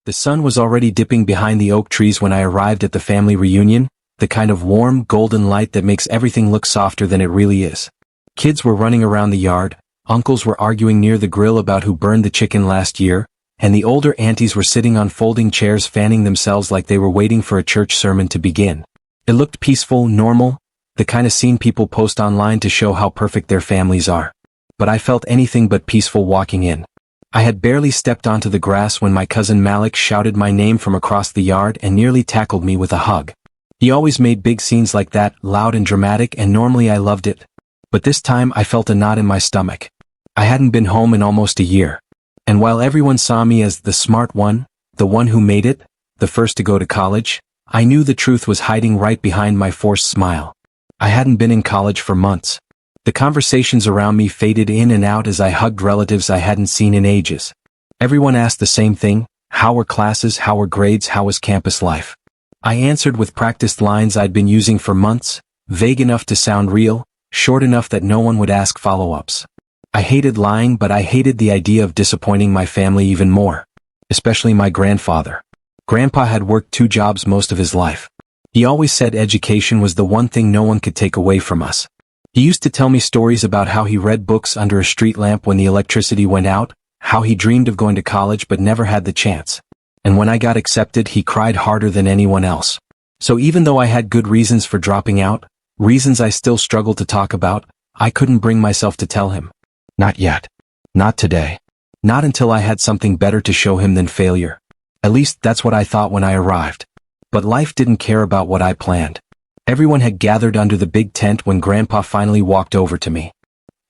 The sun was already dipping behind the oak trees when I arrived at the family reunion, the kind of warm, golden light that makes everything look softer than it really is. Kids were running around the yard, uncles were arguing near the grill about who burned the chicken last year, and the older aunties were sitting on folding chairs fanning themselves like they were waiting for a church sermon to begin. It looked peaceful, normal, the kind of scene people post online to show how perfect their families are. But I felt anything but peaceful walking in. I had barely stepped onto the grass when my cousin Malik shouted my name from across the yard and nearly tackled me with a hug. He always made big scenes like that, loud and dramatic, and normally I loved it. But this time I felt a knot in my stomach. I hadn't been home in almost a year. And while everyone saw me as the smart one, the one who made it, the first to go to college, I knew the truth was hiding right behind my forced smile. I hadn't been in college for months. The conversations around me faded in and out as I hugged relatives I hadn't seen in ages. Everyone asked the same thing: how were classes, how were grades, how was campus life? I answered with practiced lines I'd been using for months, vague enough to sound real, short enough that no one would ask follow-ups. I hated lying, but I hated the idea of disappointing my family even more. Especially my grandfather. Grandpa had worked 2 jobs most of his life. He always said education was the one thing no one could take away from us. He used to tell me stories about how he read books under a street lamp when the electricity went out, how he dreamed of going to college but never had the chance. And when I got accepted, he cried harder than anyone else. So even though I had good reasons for dropping out, reasons I still struggle to talk about, I couldn't bring myself to tell him. Not yet. Not today. Not until I had something better to show him than failure. At least that's what I thought when I arrived. But life didn't care about what I planned. Everyone had gathered under the big tent when Grandpa finally walked over to me.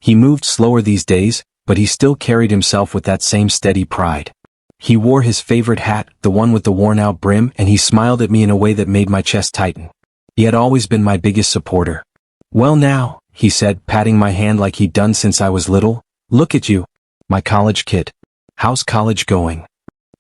He moved slower these days, but he still carried himself with that same steady pride. He wore his favorite hat, the one with the worn-out brim, and he smiled at me in a way that made my chest tighten. He had always been my biggest supporter. "Well now," he said, patting my hand like he'd done since I was little, "look at you. My college kid. How's college going?"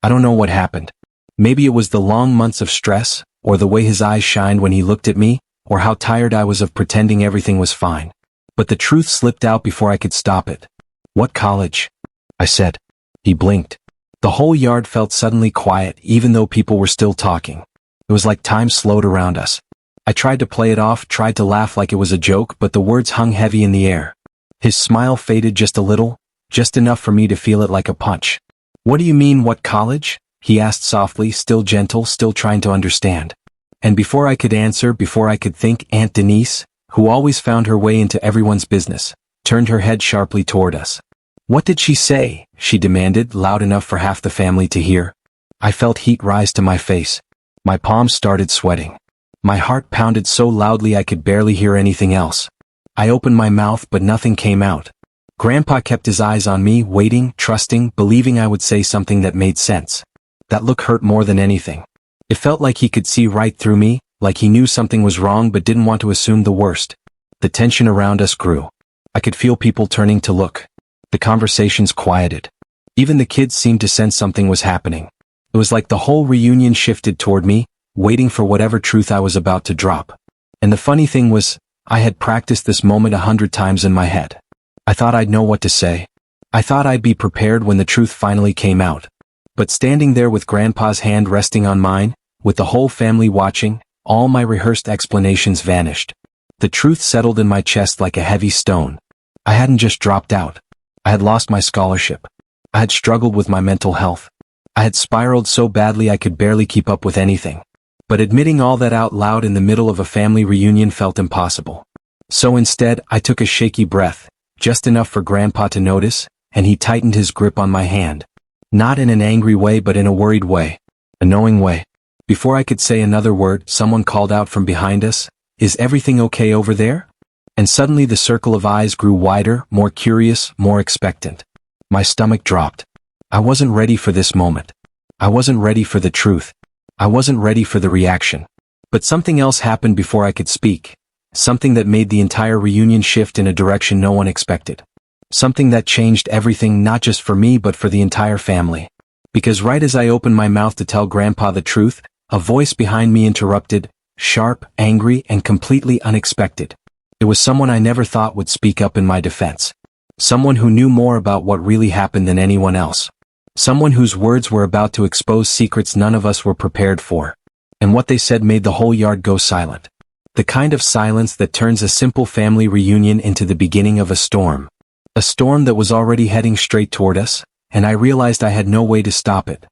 I don't know what happened. Maybe it was the long months of stress, or the way his eyes shined when he looked at me, or how tired I was of pretending everything was fine. But the truth slipped out before I could stop it. "What college?" I said. He blinked. The whole yard felt suddenly quiet, even though people were still talking. It was like time slowed around us. I tried to play it off, tried to laugh like it was a joke, but the words hung heavy in the air. His smile faded just a little, just enough for me to feel it like a punch. "What do you mean, what college?" he asked softly, still gentle, still trying to understand. And before I could answer, before I could think, Aunt Denise, who always found her way into everyone's business, turned her head sharply toward us. "What did she say?" she demanded, loud enough for half the family to hear. I felt heat rise to my face. My palms started sweating. My heart pounded so loudly I could barely hear anything else. I opened my mouth, but nothing came out. Grandpa kept his eyes on me, waiting, trusting, believing I would say something that made sense. That look hurt more than anything. It felt like he could see right through me, like he knew something was wrong but didn't want to assume the worst. The tension around us grew. I could feel people turning to look. The conversations quieted. Even the kids seemed to sense something was happening. It was like the whole reunion shifted toward me, waiting for whatever truth I was about to drop. And the funny thing was, I had practiced this moment 100 times in my head. I thought I'd know what to say. I thought I'd be prepared when the truth finally came out. But standing there with Grandpa's hand resting on mine, with the whole family watching, all my rehearsed explanations vanished. The truth settled in my chest like a heavy stone. I hadn't just dropped out. I had lost my scholarship. I had struggled with my mental health. I had spiraled so badly I could barely keep up with anything. But admitting all that out loud in the middle of a family reunion felt impossible. So instead, I took a shaky breath, just enough for Grandpa to notice, and he tightened his grip on my hand. Not in an angry way but in a worried way. A knowing way. Before I could say another word, someone called out from behind us, "Is everything okay over there?" And suddenly the circle of eyes grew wider, more curious, more expectant. My stomach dropped. I wasn't ready for this moment. I wasn't ready for the truth. I wasn't ready for the reaction. But something else happened before I could speak. Something that made the entire reunion shift in a direction no one expected. Something that changed everything, not just for me but for the entire family. Because right as I opened my mouth to tell Grandpa the truth, a voice behind me interrupted, sharp, angry, and completely unexpected. It was someone I never thought would speak up in my defense. Someone who knew more about what really happened than anyone else. Someone whose words were about to expose secrets none of us were prepared for. And what they said made the whole yard go silent. The kind of silence that turns a simple family reunion into the beginning of a storm. A storm that was already heading straight toward us, and I realized I had no way to stop it.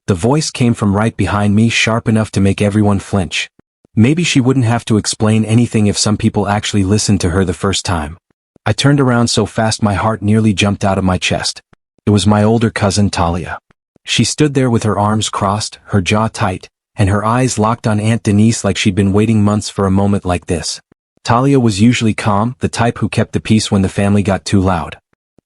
The voice came from right behind me, sharp enough to make everyone flinch. Maybe she wouldn't have to explain anything if some people actually listened to her the first time. I turned around so fast my heart nearly jumped out of my chest. It was my older cousin Talia. She stood there with her arms crossed, her jaw tight, and her eyes locked on Aunt Denise like she'd been waiting months for a moment like this. Talia was usually calm, the type who kept the peace when the family got too loud.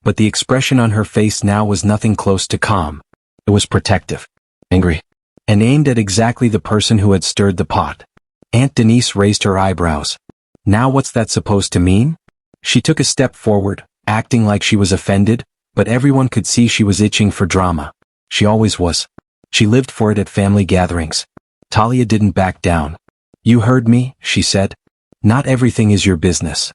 But the expression on her face now was nothing close to calm. It was protective, angry, and aimed at exactly the person who had stirred the pot. Aunt Denise raised her eyebrows. Now what's that supposed to mean? She took a step forward, acting like she was offended, but everyone could see she was itching for drama. She always was. She lived for it at family gatherings. Talia didn't back down. "You heard me," she said. "Not everything is your business."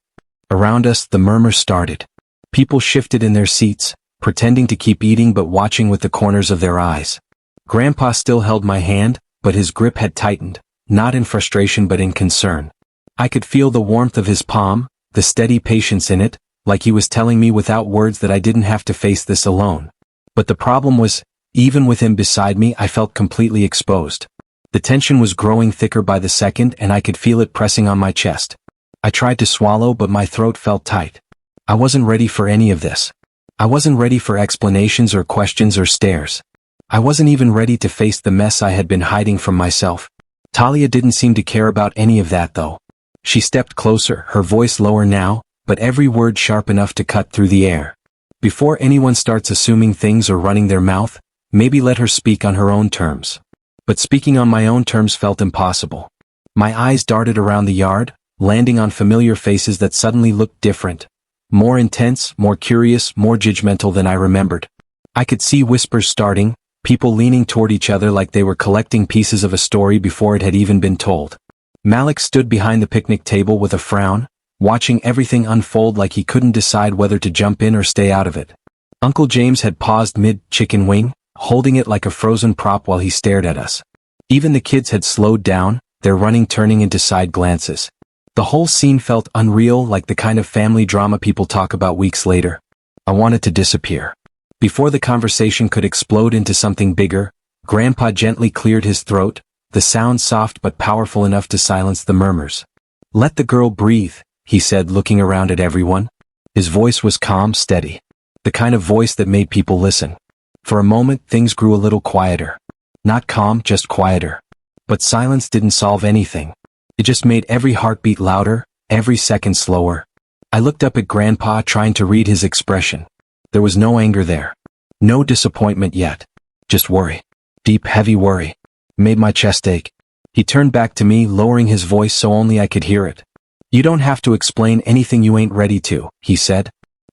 Around us, the murmurs started. People shifted in their seats, pretending to keep eating but watching with the corners of their eyes. Grandpa still held my hand, but his grip had tightened, not in frustration but in concern. I could feel the warmth of his palm, the steady patience in it, like he was telling me without words that I didn't have to face this alone. But the problem was, even with him beside me, I felt completely exposed. The tension was growing thicker by the second and I could feel it pressing on my chest. I tried to swallow but my throat felt tight. I wasn't ready for any of this. I wasn't ready for explanations or questions or stares. I wasn't even ready to face the mess I had been hiding from myself. Talia didn't seem to care about any of that though. She stepped closer, her voice lower now, but every word sharp enough to cut through the air. "Before anyone starts assuming things or running their mouth, maybe let her speak on her own terms." But speaking on my own terms felt impossible. My eyes darted around the yard, landing on familiar faces that suddenly looked different. More intense, more curious, more judgmental than I remembered. I could see whispers starting, people leaning toward each other like they were collecting pieces of a story before it had even been told. Malik stood behind the picnic table with a frown, watching everything unfold like he couldn't decide whether to jump in or stay out of it. Uncle James had paused mid-chicken wing, holding it like a frozen prop while he stared at us. Even the kids had slowed down, their running turning into side glances. The whole scene felt unreal, like the kind of family drama people talk about weeks later. I wanted to disappear. Before the conversation could explode into something bigger, Grandpa gently cleared his throat, the sound soft but powerful enough to silence the murmurs. "Let the girl breathe," he said, looking around at everyone. His voice was calm, steady. The kind of voice that made people listen. For a moment, things grew a little quieter. Not calm, just quieter. But silence didn't solve anything. It just made every heartbeat louder, every second slower. I looked up at Grandpa, trying to read his expression. There was no anger there. No disappointment yet. Just worry. Deep, heavy worry. Made my chest ache. He turned back to me, lowering his voice so only I could hear it. "You don't have to explain anything you ain't ready to," he said.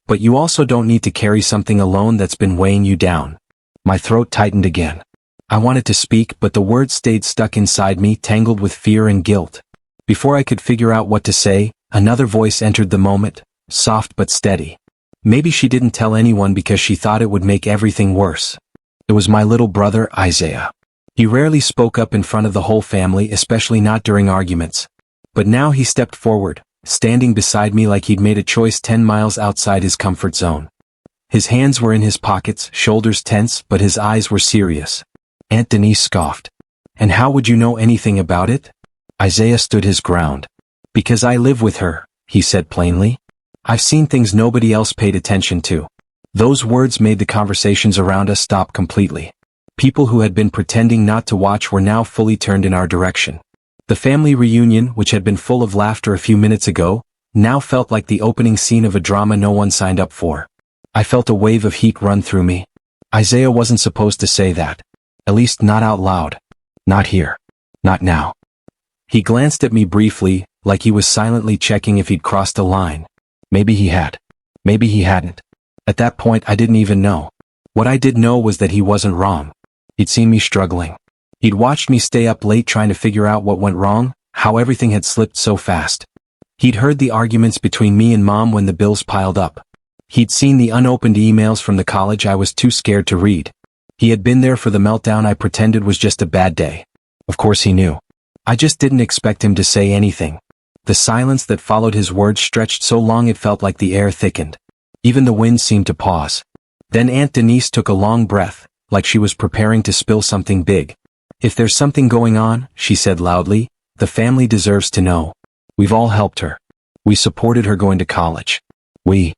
"But you also don't need to carry something alone that's been weighing you down." My throat tightened again. I wanted to speak, but the words stayed stuck inside me, tangled with fear and guilt. Before I could figure out what to say, another voice entered the moment, soft but steady. Maybe she didn't tell anyone because she thought it would make everything worse. It was my little brother, Isaiah. He rarely spoke up in front of the whole family, especially not during arguments. But now he stepped forward, standing beside me like he'd made a choice 10 miles outside his comfort zone. His hands were in his pockets, shoulders tense, but his eyes were serious. Aunt Denise scoffed. "And how would you know anything about it?" Isaiah stood his ground. "Because I live with her," he said plainly. "I've seen things nobody else paid attention to." Those words made the conversations around us stop completely. People who had been pretending not to watch were now fully turned in our direction. The family reunion, which had been full of laughter a few minutes ago, now felt like the opening scene of a drama no one signed up for. I felt a wave of heat run through me. Isaiah wasn't supposed to say that. At least not out loud. Not here. Not now. He glanced at me briefly, like he was silently checking if he'd crossed a line. Maybe he had. Maybe he hadn't. At that point, I didn't even know. What I did know was that he wasn't wrong. He'd seen me struggling. He'd watched me stay up late trying to figure out what went wrong, how everything had slipped so fast. He'd heard the arguments between me and Mom when the bills piled up. He'd seen the unopened emails from the college I was too scared to read. He had been there for the meltdown I pretended was just a bad day. Of course he knew. I just didn't expect him to say anything. The silence that followed his words stretched so long it felt like the air thickened. Even the wind seemed to pause. Then Aunt Denise took a long breath, like she was preparing to spill something big. "If there's something going on," she said loudly, "the family deserves to know. We've all helped her. We supported her going to college. We—"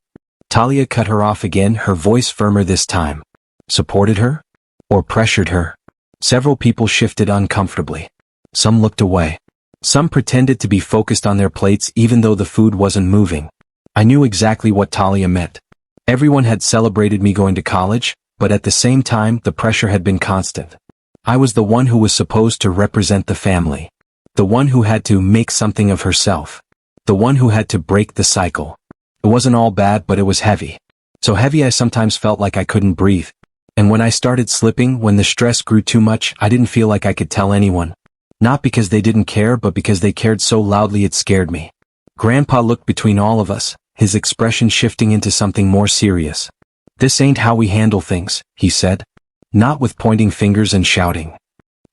Talia cut her off again, her voice firmer this time. "Supported her? Or pressured her?" Several people shifted uncomfortably. Some looked away. Some pretended to be focused on their plates even though the food wasn't moving. I knew exactly what Talia meant. Everyone had celebrated me going to college, but at the same time the pressure had been constant. I was the one who was supposed to represent the family. The one who had to make something of herself. The one who had to break the cycle. It wasn't all bad, but it was heavy. So heavy I sometimes felt like I couldn't breathe. And when I started slipping, when the stress grew too much, I didn't feel like I could tell anyone. Not because they didn't care, but because they cared so loudly it scared me. Grandpa looked between all of us, his expression shifting into something more serious. "This ain't how we handle things," he said. Not with pointing fingers and shouting.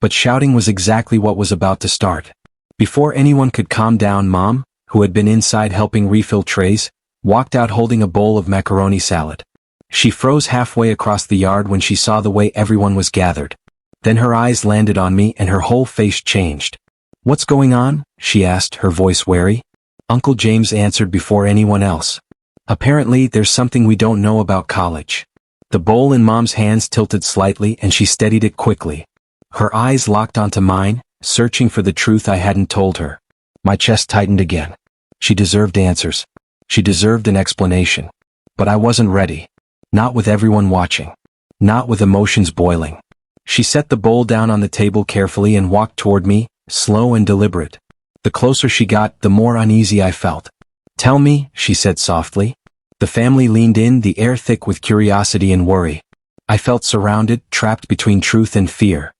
But shouting was exactly what was about to start. Before anyone could calm down, Mom, who had been inside helping refill trays, walked out holding a bowl of macaroni salad. She froze halfway across the yard when she saw the way everyone was gathered. Then her eyes landed on me and her whole face changed. "What's going on?" she asked, her voice wary. Uncle James answered before anyone else. "Apparently there's something we don't know about college." The bowl in Mom's hands tilted slightly and she steadied it quickly. Her eyes locked onto mine, searching for the truth I hadn't told her. My chest tightened again. She deserved answers. She deserved an explanation. But I wasn't ready. Not with everyone watching. Not with emotions boiling. She set the bowl down on the table carefully and walked toward me, slow and deliberate. The closer she got, the more uneasy I felt. "Tell me," she said softly. The family leaned in, the air thick with curiosity and worry. I felt surrounded, trapped between truth and fear.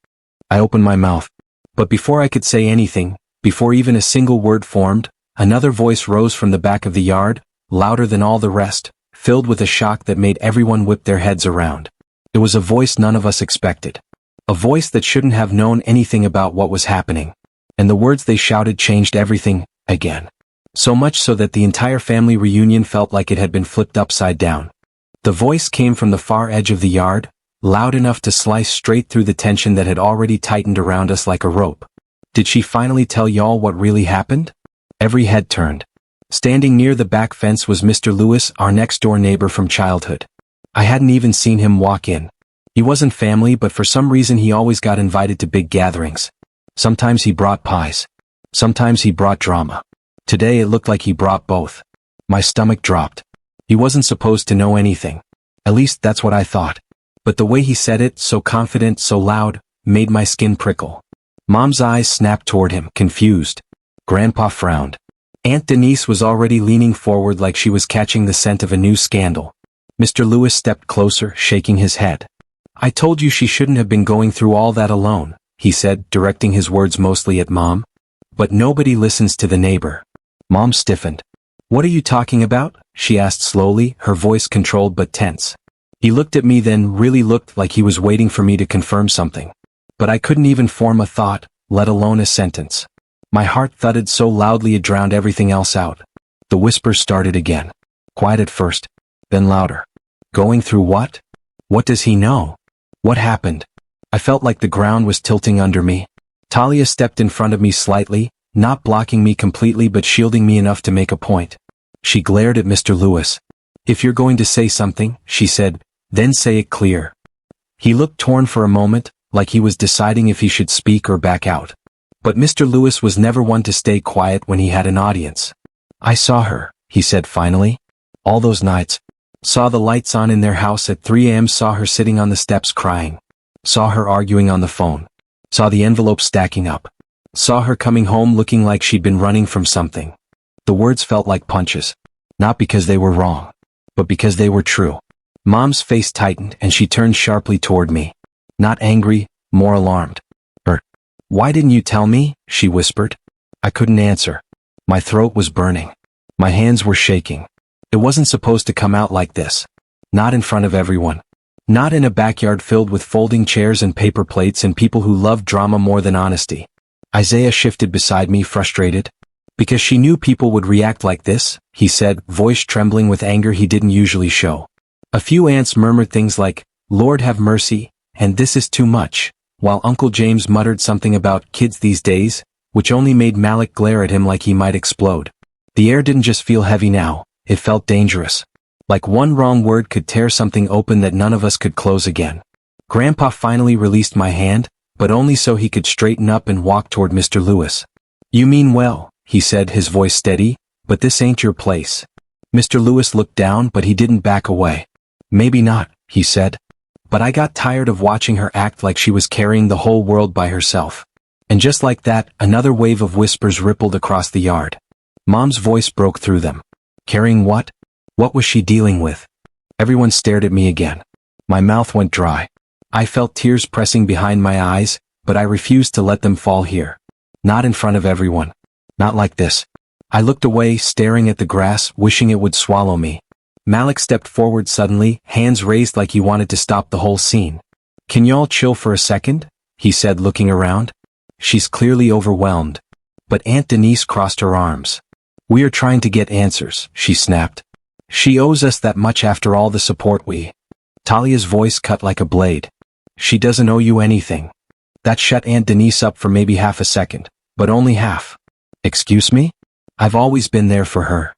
I opened my mouth. But before I could say anything, before even a single word formed, another voice rose from the back of the yard, louder than all the rest, filled with a shock that made everyone whip their heads around. It was a voice none of us expected. A voice that shouldn't have known anything about what was happening. And the words they shouted changed everything, again. So much so that the entire family reunion felt like it had been flipped upside down. The voice came from the far edge of the yard, loud enough to slice straight through the tension that had already tightened around us like a rope. "Did she finally tell y'all what really happened?" Every head turned. Standing near the back fence was Mr. Lewis, our next-door neighbor from childhood. I hadn't even seen him walk in. He wasn't family, but for some reason he always got invited to big gatherings. Sometimes he brought pies. Sometimes he brought drama. Today it looked like he brought both. My stomach dropped. He wasn't supposed to know anything. At least that's what I thought. But the way he said it, so confident, so loud, made my skin prickle. Mom's eyes snapped toward him, confused. Grandpa frowned. Aunt Denise was already leaning forward like she was catching the scent of a new scandal. Mr. Lewis stepped closer, shaking his head. "I told you she shouldn't have been going through all that alone," he said, directing his words mostly at Mom. "But nobody listens to the neighbor." Mom stiffened. "What are you talking about?" she asked slowly, her voice controlled but tense. He looked at me, then really looked like he was waiting for me to confirm something. But I couldn't even form a thought, let alone a sentence. My heart thudded so loudly it drowned everything else out. The whispers started again. Quiet at first, then louder. "Going through what? What does he know? What happened?" I felt like the ground was tilting under me. Talia stepped in front of me slightly, not blocking me completely but shielding me enough to make a point. She glared at Mr. Lewis. "If you're going to say something," she said, "then say it clear." He looked torn for a moment, like he was deciding if he should speak or back out. But Mr. Lewis was never one to stay quiet when he had an audience. "I saw her," he said finally. "All those nights. Saw the lights on in their house at 3 a.m. Saw her sitting on the steps crying. Saw her arguing on the phone. Saw the envelopes stacking up. Saw her coming home looking like she'd been running from something." The words felt like punches. Not because they were wrong, but because they were true. Mom's face tightened and she turned sharply toward me. Not angry, more alarmed. "Why didn't you tell me?" she whispered. I couldn't answer. My throat was burning. My hands were shaking. It wasn't supposed to come out like this. Not in front of everyone. Not in a backyard filled with folding chairs and paper plates and people who love drama more than honesty. Isaiah shifted beside me, frustrated. Because she knew people would react like this, he said, voice trembling with anger he didn't usually show. A few aunts murmured things like, "Lord have mercy," and "This is too much," while Uncle James muttered something about kids these days, which only made Malik glare at him like he might explode. The air didn't just feel heavy now, it felt dangerous. Like one wrong word could tear something open that none of us could close again. Grandpa finally released my hand, but only so he could straighten up and walk toward Mr. Lewis. "You mean well," he said, his voice steady, "but this ain't your place." Mr. Lewis looked down, but he didn't back away. "Maybe not," he said. But I got tired of watching her act like she was carrying the whole world by herself. And just like that, another wave of whispers rippled across the yard. Mom's voice broke through them. Carrying what? What was she dealing with? Everyone stared at me again. My mouth went dry. I felt tears pressing behind my eyes, but I refused to let them fall here. Not in front of everyone. Not like this. I looked away, staring at the grass, wishing it would swallow me. Malik stepped forward suddenly, hands raised like he wanted to stop the whole scene. "Can y'all chill for a second?" he said, looking around. "She's clearly overwhelmed." But Aunt Denise crossed her arms. "We are trying to get answers," she snapped. "She owes us that much after all the support we—" Talia's voice cut like a blade. "She doesn't owe you anything." That shut Aunt Denise up for maybe half a second, but only half. "Excuse me? I've always been there for her."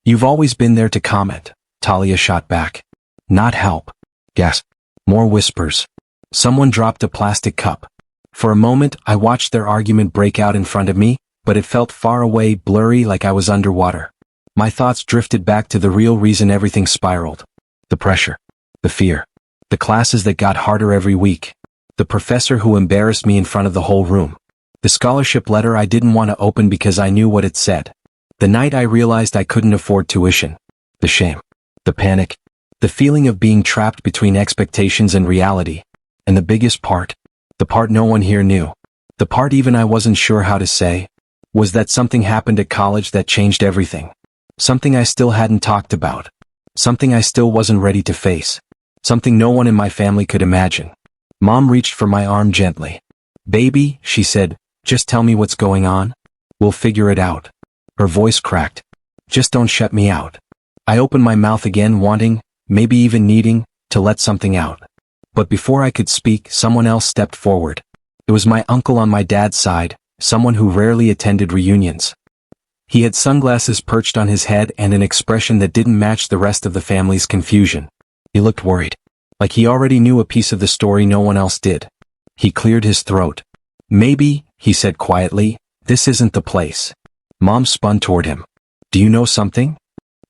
"You've always been there to comment," Talia shot back. "Not help." Gasp. More whispers. Someone dropped a plastic cup. For a moment, I watched their argument break out in front of me, but it felt far away, blurry, like I was underwater. My thoughts drifted back to the real reason everything spiraled. The pressure. The fear. The classes that got harder every week. The professor who embarrassed me in front of the whole room. The scholarship letter I didn't want to open because I knew what it said. The night I realized I couldn't afford tuition. The shame. The panic. The feeling of being trapped between expectations and reality. And the biggest part. The part no one here knew. The part even I wasn't sure how to say. Was that something happened at college that changed everything. Something I still hadn't talked about. Something I still wasn't ready to face. Something no one in my family could imagine. Mom reached for my arm gently. "Baby," she said, "just tell me what's going on. We'll figure it out." Her voice cracked. "Just don't shut me out." I opened my mouth again, wanting, maybe even needing, to let something out. But before I could speak, someone else stepped forward. It was my uncle on my dad's side, someone who rarely attended reunions. He had sunglasses perched on his head and an expression that didn't match the rest of the family's confusion. He looked worried. Like he already knew a piece of the story no one else did. He cleared his throat. "Maybe," he said quietly, "this isn't the place." Mom spun toward him. "Do you know something?"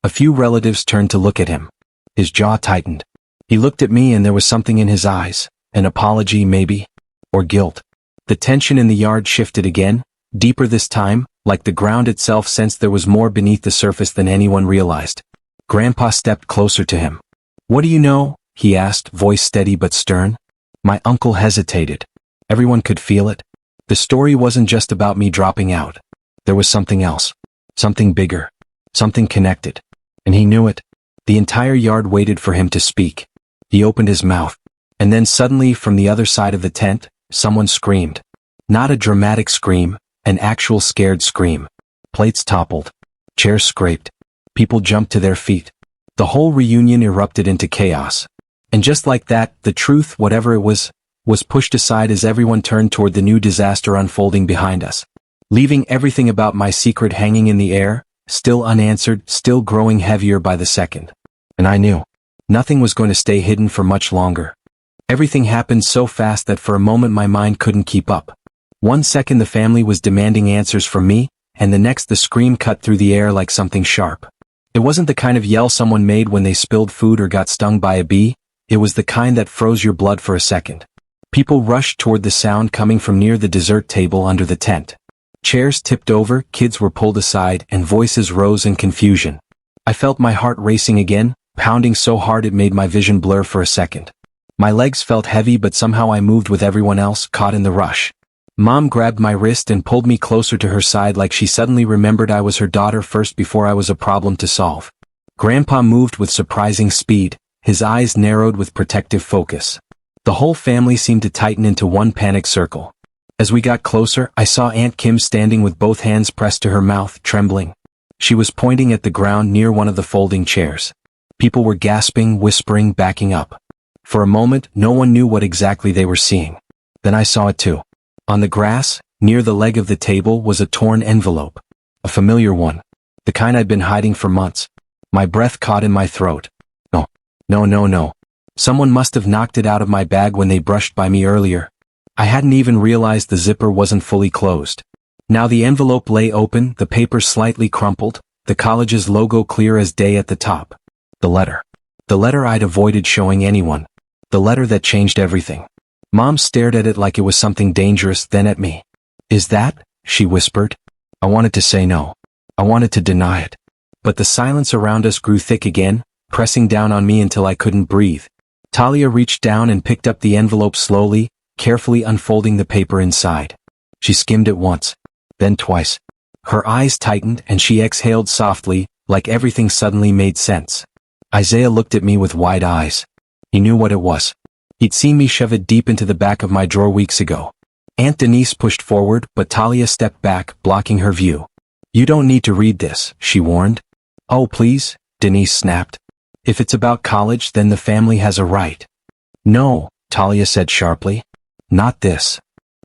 A few relatives turned to look at him. His jaw tightened. He looked at me and there was something in his eyes. An apology, maybe? Or guilt. The tension in the yard shifted again, deeper this time, like the ground itself sensed there was more beneath the surface than anyone realized. Grandpa stepped closer to him. "What do you know?" he asked, voice steady but stern. My uncle hesitated. Everyone could feel it. The story wasn't just about me dropping out. There was something else. Something bigger. Something connected. And he knew it. The entire yard waited for him to speak. He opened his mouth. And then suddenly, from the other side of the tent, someone screamed. Not a dramatic scream, an actual scared scream. Plates toppled. Chairs scraped. People jumped to their feet. The whole reunion erupted into chaos. And just like that, the truth, whatever it was pushed aside as everyone turned toward the new disaster unfolding behind us. Leaving everything about my secret hanging in the air, still unanswered, still growing heavier by the second. And I knew. Nothing was going to stay hidden for much longer. Everything happened so fast that for a moment my mind couldn't keep up. 1 second the family was demanding answers from me, and the next the scream cut through the air like something sharp. It wasn't the kind of yell someone made when they spilled food or got stung by a bee, it was the kind that froze your blood for a second. People rushed toward the sound coming from near the dessert table under the tent. Chairs tipped over, kids were pulled aside, and voices rose in confusion. I felt my heart racing again, pounding so hard it made my vision blur for a second. My legs felt heavy, but somehow I moved with everyone else, caught in the rush. Mom grabbed my wrist and pulled me closer to her side like she suddenly remembered I was her daughter first before I was a problem to solve. Grandpa moved with surprising speed, His eyes narrowed with protective focus. The whole family seemed to tighten into one panic circle. As we got closer, I saw Aunt Kim standing with both hands pressed to her mouth, trembling. She was pointing at the ground near one of the folding chairs. People were gasping, whispering, backing up. For a moment, no one knew what exactly they were seeing. Then I saw it too. On the grass, near the leg of the table, was a torn envelope. A familiar one. The kind I'd been hiding for months. My breath caught in my throat. No. Someone must have knocked it out of my bag when they brushed by me earlier. I hadn't even realized the zipper wasn't fully closed. Now the envelope lay open, the paper slightly crumpled, the college's logo clear as day at the top. The letter. The letter I'd avoided showing anyone. The letter that changed everything. Mom stared at it like it was something dangerous, then at me. "Is that?" she whispered. I wanted to say no. I wanted to deny it. But the silence around us grew thick again, pressing down on me until I couldn't breathe. Talia reached down and picked up the envelope slowly, carefully unfolding the paper inside. She skimmed it once, then twice. Her eyes tightened and she exhaled softly, like everything suddenly made sense. Isaiah looked at me with wide eyes. He knew what it was. He'd seen me shove it deep into the back of my drawer weeks ago. Aunt Denise pushed forward, but Talia stepped back, blocking her view. "You don't need to read this," she warned. "Oh, please," Denise snapped. "If it's about college, then the family has a right." "No," Talia said sharply. "Not this."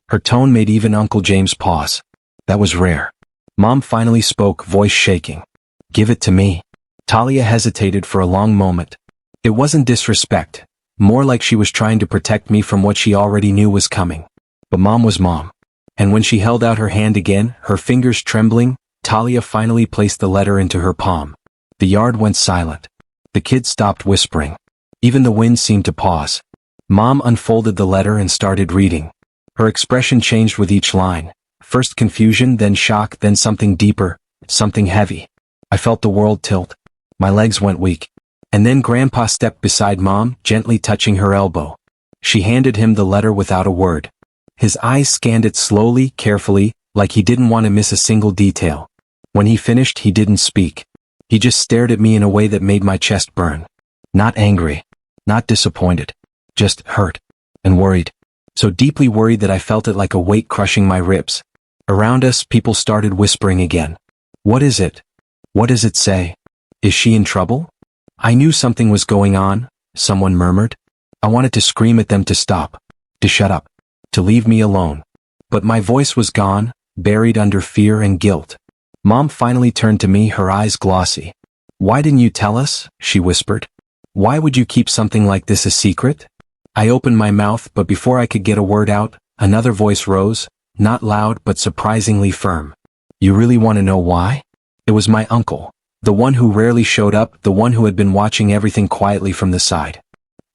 Her tone made even Uncle James pause. That was rare. Mom finally spoke, voice shaking. "Give it to me." Talia hesitated for a long moment. It wasn't disrespect, more like she was trying to protect me from what she already knew was coming. But Mom was Mom. And when she held out her hand again, her fingers trembling, Talia finally placed the letter into her palm. The yard went silent. The kids stopped whispering. Even the wind seemed to pause. Mom unfolded the letter and started reading. Her expression changed with each line. First confusion, then shock, then something deeper, something heavy. I felt the world tilt. My legs went weak. And then Grandpa stepped beside Mom, gently touching her elbow. She handed him the letter without a word. His eyes scanned it slowly, carefully, like he didn't want to miss a single detail. When he finished, he didn't speak. He just stared at me in a way that made my chest burn. Not angry. Not disappointed. Just hurt. And worried. So deeply worried that I felt it like a weight crushing my ribs. Around us, people started whispering again. "What is it? What does it say? Is she in trouble?" I knew something was going on, someone murmured. I wanted to scream at them to stop. To shut up. To leave me alone. But my voice was gone, buried under fear and guilt. Mom finally turned to me, her eyes glossy. "Why didn't you tell us?" she whispered. "Why would you keep something like this a secret?" I opened my mouth, but before I could get a word out, another voice rose, not loud but surprisingly firm. "You really want to know why?" It was my uncle, the one who rarely showed up, the one who had been watching everything quietly from the side.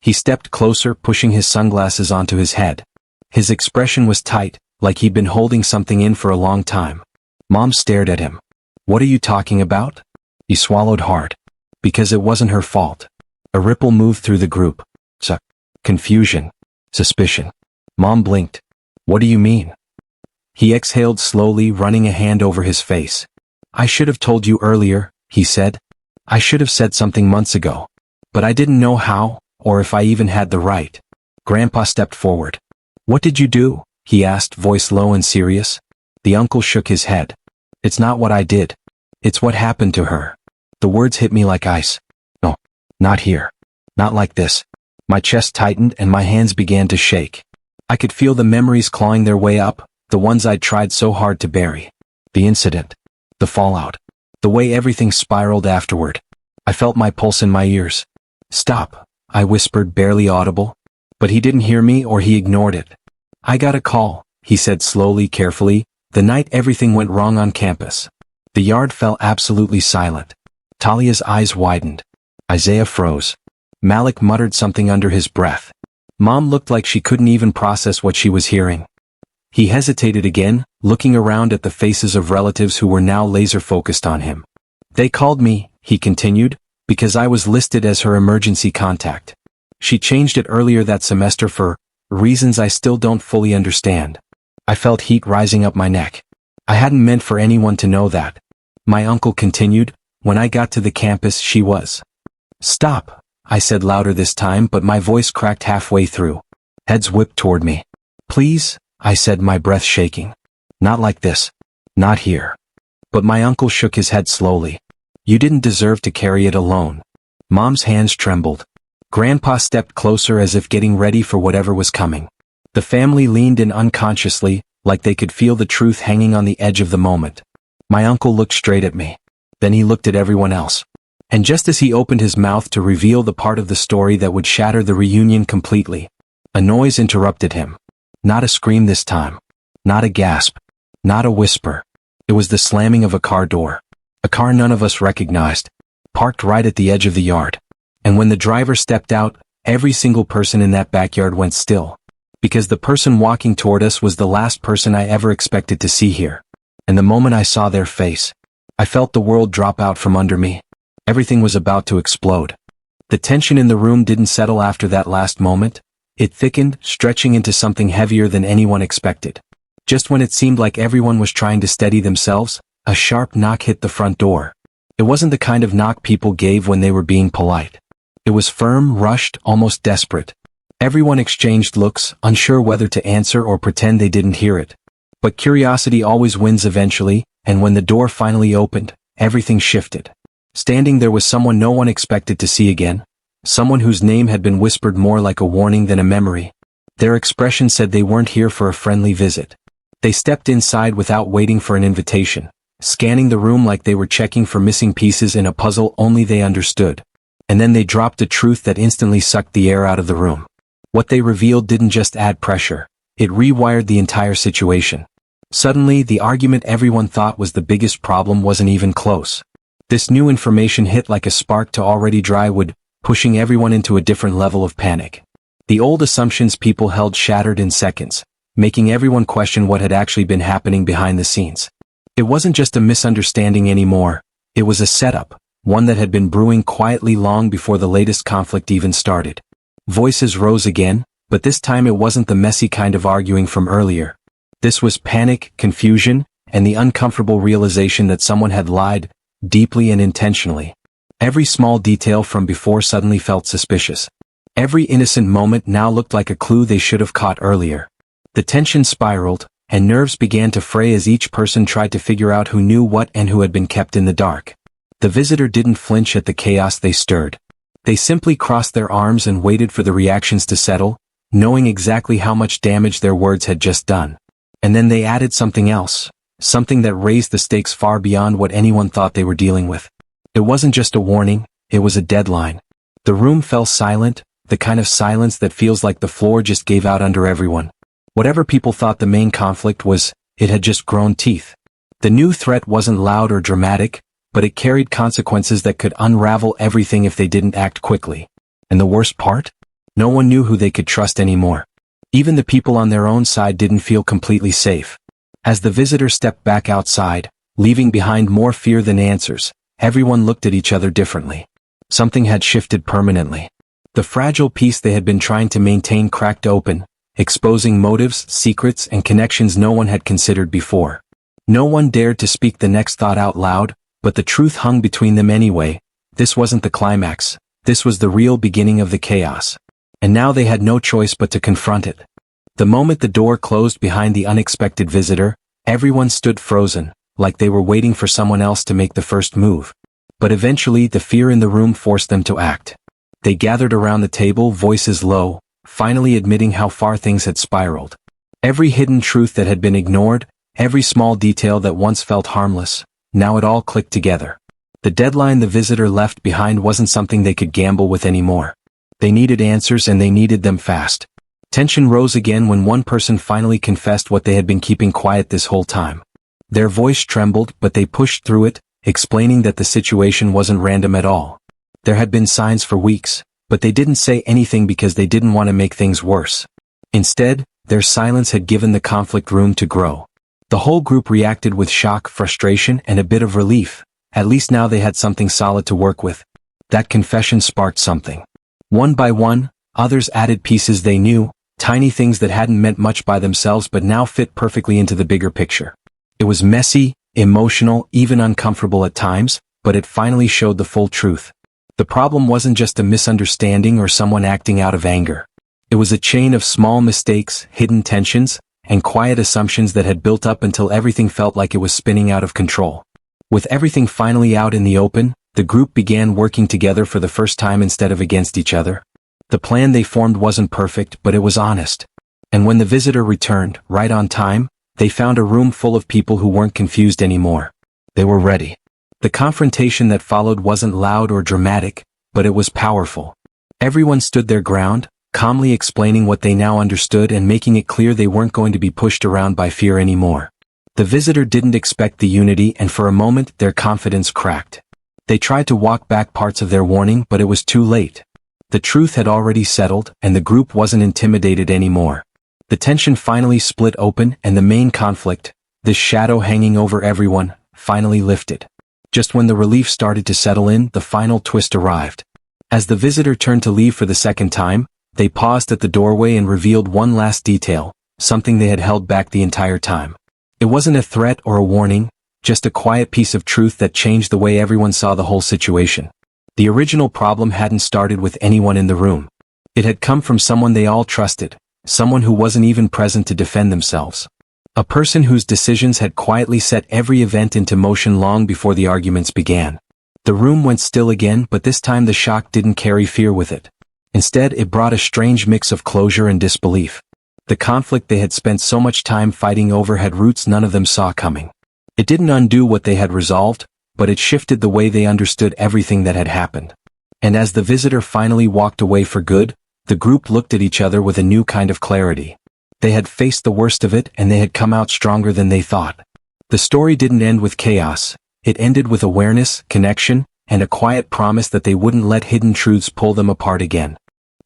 He stepped closer, pushing his sunglasses onto his head. His expression was tight, like he'd been holding something in for a long time. Mom stared at him. "What are you talking about?" He swallowed hard. Because it wasn't her fault. A ripple moved through the group. Confusion. Suspicion. Mom blinked. "What do you mean?" He exhaled slowly, running a hand over his face. "I should have told you earlier," he said. "I should have said something months ago. But I didn't know how, or if I even had the right." Grandpa stepped forward. "What did you do?" he asked, voice low and serious. The uncle shook his head. "It's not what I did. It's what happened to her." The words hit me like ice. "No, not here. Not like this." My chest tightened and my hands began to shake. I could feel the memories clawing their way up, the ones I'd tried so hard to bury. The incident. The fallout. The way everything spiraled afterward. I felt my pulse in my ears. "Stop," I whispered, barely audible. But he didn't hear me, or he ignored it. "I got a call," he said slowly, carefully, "the night everything went wrong on campus." The yard fell absolutely silent. Talia's eyes widened. Isaiah froze. Malik muttered something under his breath. Mom looked like she couldn't even process what she was hearing. He hesitated again, looking around at the faces of relatives who were now laser-focused on him. "They called me," he continued, "because I was listed as her emergency contact. She changed it earlier that semester for reasons I still don't fully understand." I felt heat rising up my neck. I hadn't meant for anyone to know that. My uncle continued, "When I got to the campus, she was." "Stop," I said louder this time, but my voice cracked halfway through. Heads whipped toward me. Please, I said, my breath shaking. Not like this. Not here. But my uncle shook his head slowly. You didn't deserve to carry it alone. Mom's hands trembled. Grandpa stepped closer as if getting ready for whatever was coming. The family leaned in unconsciously, like they could feel the truth hanging on the edge of the moment. My uncle looked straight at me. Then he looked at everyone else. And just as he opened his mouth to reveal the part of the story that would shatter the reunion completely, a noise interrupted him. Not a scream this time. Not a gasp. Not a whisper. It was the slamming of a car door. A car none of us recognized, parked right at the edge of the yard. And when the driver stepped out, every single person in that backyard went still. Because the person walking toward us was the last person I ever expected to see here. And the moment I saw their face, I felt the world drop out from under me. Everything was about to explode. The tension in the room didn't settle after that last moment. It thickened, stretching into something heavier than anyone expected. Just when it seemed like everyone was trying to steady themselves, a sharp knock hit the front door. It wasn't the kind of knock people gave when they were being polite. It was firm, rushed, almost desperate. Everyone exchanged looks, unsure whether to answer or pretend they didn't hear it. But curiosity always wins eventually, and when the door finally opened, everything shifted. Standing there was someone no one expected to see again. Someone whose name had been whispered more like a warning than a memory. Their expression said they weren't here for a friendly visit. They stepped inside without waiting for an invitation, scanning the room like they were checking for missing pieces in a puzzle only they understood. And then they dropped a truth that instantly sucked the air out of the room. What they revealed didn't just add pressure, it rewired the entire situation. Suddenly, the argument everyone thought was the biggest problem wasn't even close. This new information hit like a spark to already dry wood, pushing everyone into a different level of panic. The old assumptions people held shattered in seconds, making everyone question what had actually been happening behind the scenes. It wasn't just a misunderstanding anymore, it was a setup, one that had been brewing quietly long before the latest conflict even started. Voices rose again, but this time it wasn't the messy kind of arguing from earlier. This was panic, confusion, and the uncomfortable realization that someone had lied, deeply and intentionally. Every small detail from before suddenly felt suspicious. Every innocent moment now looked like a clue they should have caught earlier. The tension spiraled, and nerves began to fray as each person tried to figure out who knew what and who had been kept in the dark. The visitor didn't flinch at the chaos they stirred. They simply crossed their arms and waited for the reactions to settle, knowing exactly how much damage their words had just done. And then they added something else, something that raised the stakes far beyond what anyone thought they were dealing with. It wasn't just a warning, it was a deadline. The room fell silent, the kind of silence that feels like the floor just gave out under everyone. Whatever people thought the main conflict was, it had just grown teeth. The new threat wasn't loud or dramatic, but it carried consequences that could unravel everything if they didn't act quickly. And the worst part? No one knew who they could trust anymore. Even the people on their own side didn't feel completely safe. As the visitor stepped back outside, leaving behind more fear than answers, everyone looked at each other differently. Something had shifted permanently. The fragile peace they had been trying to maintain cracked open, exposing motives, secrets, and connections no one had considered before. No one dared to speak the next thought out loud, but the truth hung between them anyway. This wasn't the climax. This was the real beginning of the chaos. And now they had no choice but to confront it. The moment the door closed behind the unexpected visitor, everyone stood frozen, like they were waiting for someone else to make the first move. But eventually the fear in the room forced them to act. They gathered around the table, voices low, finally admitting how far things had spiraled. Every hidden truth that had been ignored, every small detail that once felt harmless, now it all clicked together. The deadline the visitor left behind wasn't something they could gamble with anymore. They needed answers and they needed them fast. Tension rose again when one person finally confessed what they had been keeping quiet this whole time. Their voice trembled, but they pushed through it, explaining that the situation wasn't random at all. There had been signs for weeks, but they didn't say anything because they didn't want to make things worse. Instead, their silence had given the conflict room to grow. The whole group reacted with shock, frustration, and a bit of relief. At least now they had something solid to work with. That confession sparked something. One by one, others added pieces they knew, tiny things that hadn't meant much by themselves but now fit perfectly into the bigger picture. It was messy, emotional, even uncomfortable at times, but it finally showed the full truth. The problem wasn't just a misunderstanding or someone acting out of anger. It was a chain of small mistakes, hidden tensions, and quiet assumptions that had built up until everything felt like it was spinning out of control. With everything finally out in the open, the group began working together for the first time instead of against each other. The plan they formed wasn't perfect, but it was honest. And when the visitor returned, right on time, they found a room full of people who weren't confused anymore. They were ready. The confrontation that followed wasn't loud or dramatic, but it was powerful. Everyone stood their ground, calmly explaining what they now understood and making it clear they weren't going to be pushed around by fear anymore. The visitor didn't expect the unity, and for a moment their confidence cracked. They tried to walk back parts of their warning, but it was too late. The truth had already settled, and the group wasn't intimidated anymore. The tension finally split open, and the main conflict, this shadow hanging over everyone, finally lifted. Just when the relief started to settle in, the final twist arrived. As the visitor turned to leave for the second time, they paused at the doorway and revealed one last detail, something they had held back the entire time. It wasn't a threat or a warning, just a quiet piece of truth that changed the way everyone saw the whole situation. The original problem hadn't started with anyone in the room. It had come from someone they all trusted, someone who wasn't even present to defend themselves. A person whose decisions had quietly set every event into motion long before the arguments began. The room went still again, but this time the shock didn't carry fear with it. Instead, it brought a strange mix of closure and disbelief. The conflict they had spent so much time fighting over had roots none of them saw coming. It didn't undo what they had resolved, but it shifted the way they understood everything that had happened. And as the visitor finally walked away for good, the group looked at each other with a new kind of clarity. They had faced the worst of it, and they had come out stronger than they thought. The story didn't end with chaos. It ended with awareness, connection, and a quiet promise that they wouldn't let hidden truths pull them apart again.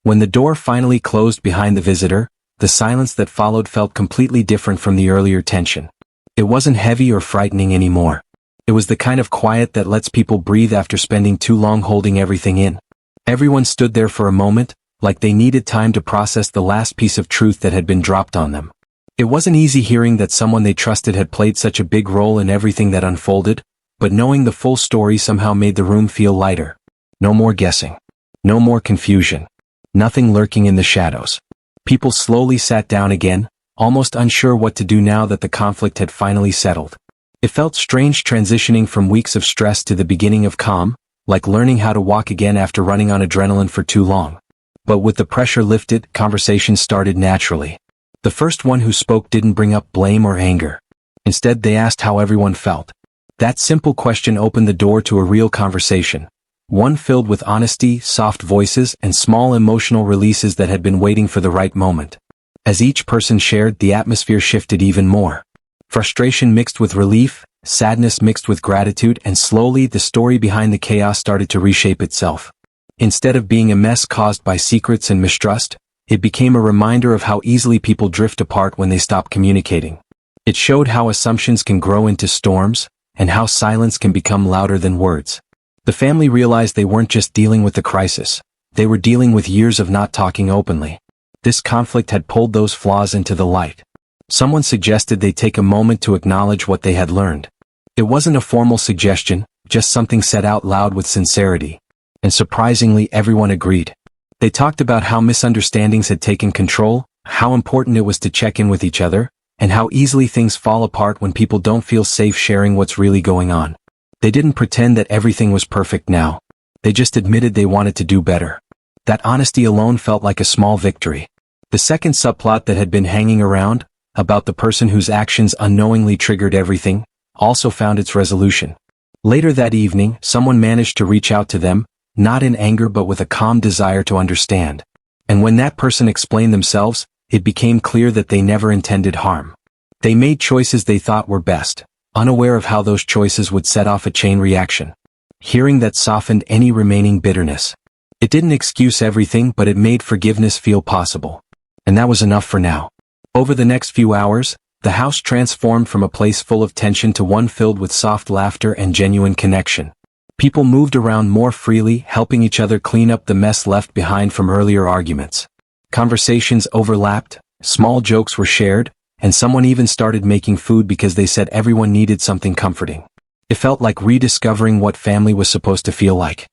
When the door finally closed behind the visitor, the silence that followed felt completely different from the earlier tension. It wasn't heavy or frightening anymore. It was the kind of quiet that lets people breathe after spending too long holding everything in. Everyone stood there for a moment, like they needed time to process the last piece of truth that had been dropped on them. It wasn't easy hearing that someone they trusted had played such a big role in everything that unfolded, but knowing the full story somehow made the room feel lighter. No more guessing. No more confusion. Nothing lurking in the shadows. People slowly sat down again, almost unsure what to do now that the conflict had finally settled. It felt strange transitioning from weeks of stress to the beginning of calm, like learning how to walk again after running on adrenaline for too long. But with the pressure lifted, conversations started naturally. The first one who spoke didn't bring up blame or anger. Instead, they asked how everyone felt. That simple question opened the door to a real conversation. One filled with honesty, soft voices, and small emotional releases that had been waiting for the right moment. As each person shared, the atmosphere shifted even more. Frustration mixed with relief, sadness mixed with gratitude, and slowly the story behind the chaos started to reshape itself. Instead of being a mess caused by secrets and mistrust, it became a reminder of how easily people drift apart when they stop communicating. It showed how assumptions can grow into storms, and how silence can become louder than words. The family realized they weren't just dealing with the crisis, they were dealing with years of not talking openly. This conflict had pulled those flaws into the light. Someone suggested they take a moment to acknowledge what they had learned. It wasn't a formal suggestion, just something said out loud with sincerity. And surprisingly, everyone agreed. They talked about how misunderstandings had taken control, how important it was to check in with each other, and how easily things fall apart when people don't feel safe sharing what's really going on. They didn't pretend that everything was perfect now. They just admitted they wanted to do better. That honesty alone felt like a small victory. The second subplot that had been hanging around, about the person whose actions unknowingly triggered everything, also found its resolution. Later that evening, someone managed to reach out to them, not in anger but with a calm desire to understand. And when that person explained themselves, it became clear that they never intended harm. They made choices they thought were best, unaware of how those choices would set off a chain reaction. Hearing that softened any remaining bitterness. It didn't excuse everything, but it made forgiveness feel possible. And that was enough for now. Over the next few hours, the house transformed from a place full of tension to one filled with soft laughter and genuine connection. People moved around more freely, helping each other clean up the mess left behind from earlier arguments. Conversations overlapped, small jokes were shared, and someone even started making food because they said everyone needed something comforting. It felt like rediscovering what family was supposed to feel like.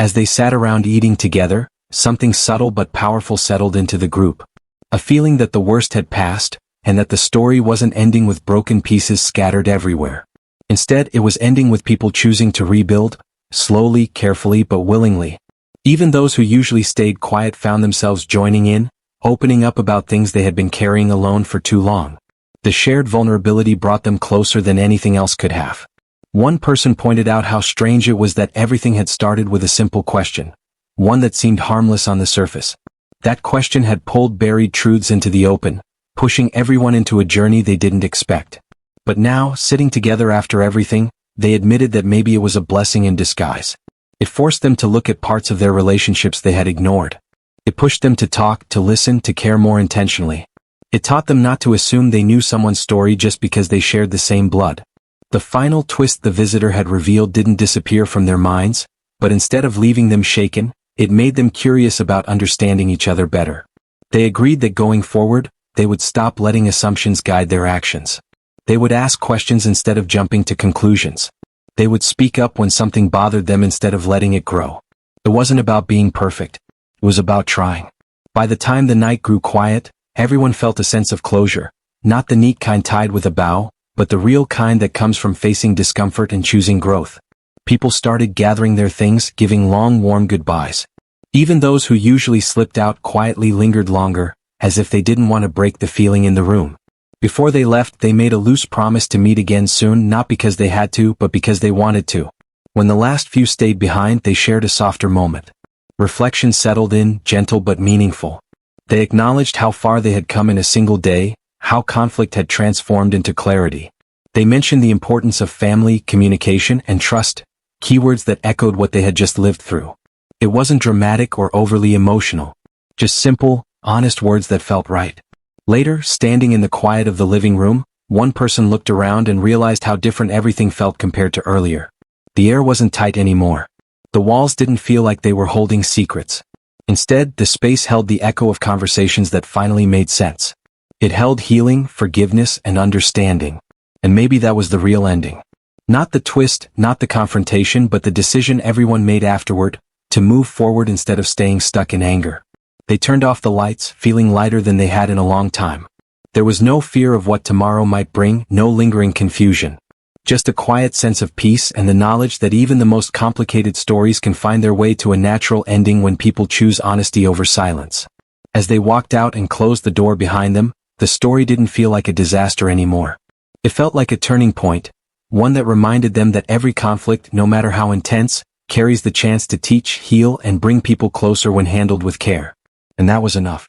As they sat around eating together, something subtle but powerful settled into the group. A feeling that the worst had passed, and that the story wasn't ending with broken pieces scattered everywhere. Instead, it was ending with people choosing to rebuild, slowly, carefully, but willingly. Even those who usually stayed quiet found themselves joining in, opening up about things they had been carrying alone for too long. The shared vulnerability brought them closer than anything else could have. One person pointed out how strange it was that everything had started with a simple question, one that seemed harmless on the surface. That question had pulled buried truths into the open, pushing everyone into a journey they didn't expect. But now, sitting together after everything, they admitted that maybe it was a blessing in disguise. It forced them to look at parts of their relationships they had ignored. It pushed them to talk, to listen, to care more intentionally. It taught them not to assume they knew someone's story just because they shared the same blood. The final twist the visitor had revealed didn't disappear from their minds, but instead of leaving them shaken, it made them curious about understanding each other better. They agreed that going forward, they would stop letting assumptions guide their actions. They would ask questions instead of jumping to conclusions. They would speak up when something bothered them instead of letting it grow. It wasn't about being perfect. It was about trying. By the time the night grew quiet, everyone felt a sense of closure, not the neat kind tied with a bow, but the real kind that comes from facing discomfort and choosing growth. People started gathering their things, giving long, warm goodbyes. Even those who usually slipped out quietly lingered longer, as if they didn't want to break the feeling in the room. Before they left, they made a loose promise to meet again soon, not because they had to, but because they wanted to. When the last few stayed behind, they shared a softer moment. Reflection settled in, gentle but meaningful. They acknowledged how far they had come in a single day, how conflict had transformed into clarity. They mentioned the importance of family, communication, and trust, keywords that echoed what they had just lived through. It wasn't dramatic or overly emotional, just simple, honest words that felt right. Later, standing in the quiet of the living room, one person looked around and realized how different everything felt compared to earlier. The air wasn't tight anymore. The walls didn't feel like they were holding secrets. Instead, the space held the echo of conversations that finally made sense. It held healing, forgiveness, and understanding. And maybe that was the real ending. Not the twist, not the confrontation, but the decision everyone made afterward, to move forward instead of staying stuck in anger. They turned off the lights, feeling lighter than they had in a long time. There was no fear of what tomorrow might bring, no lingering confusion. Just a quiet sense of peace and the knowledge that even the most complicated stories can find their way to a natural ending when people choose honesty over silence. As they walked out and closed the door behind them, the story didn't feel like a disaster anymore. It felt like a turning point, one that reminded them that every conflict, no matter how intense, carries the chance to teach, heal, and bring people closer when handled with care. And that was enough.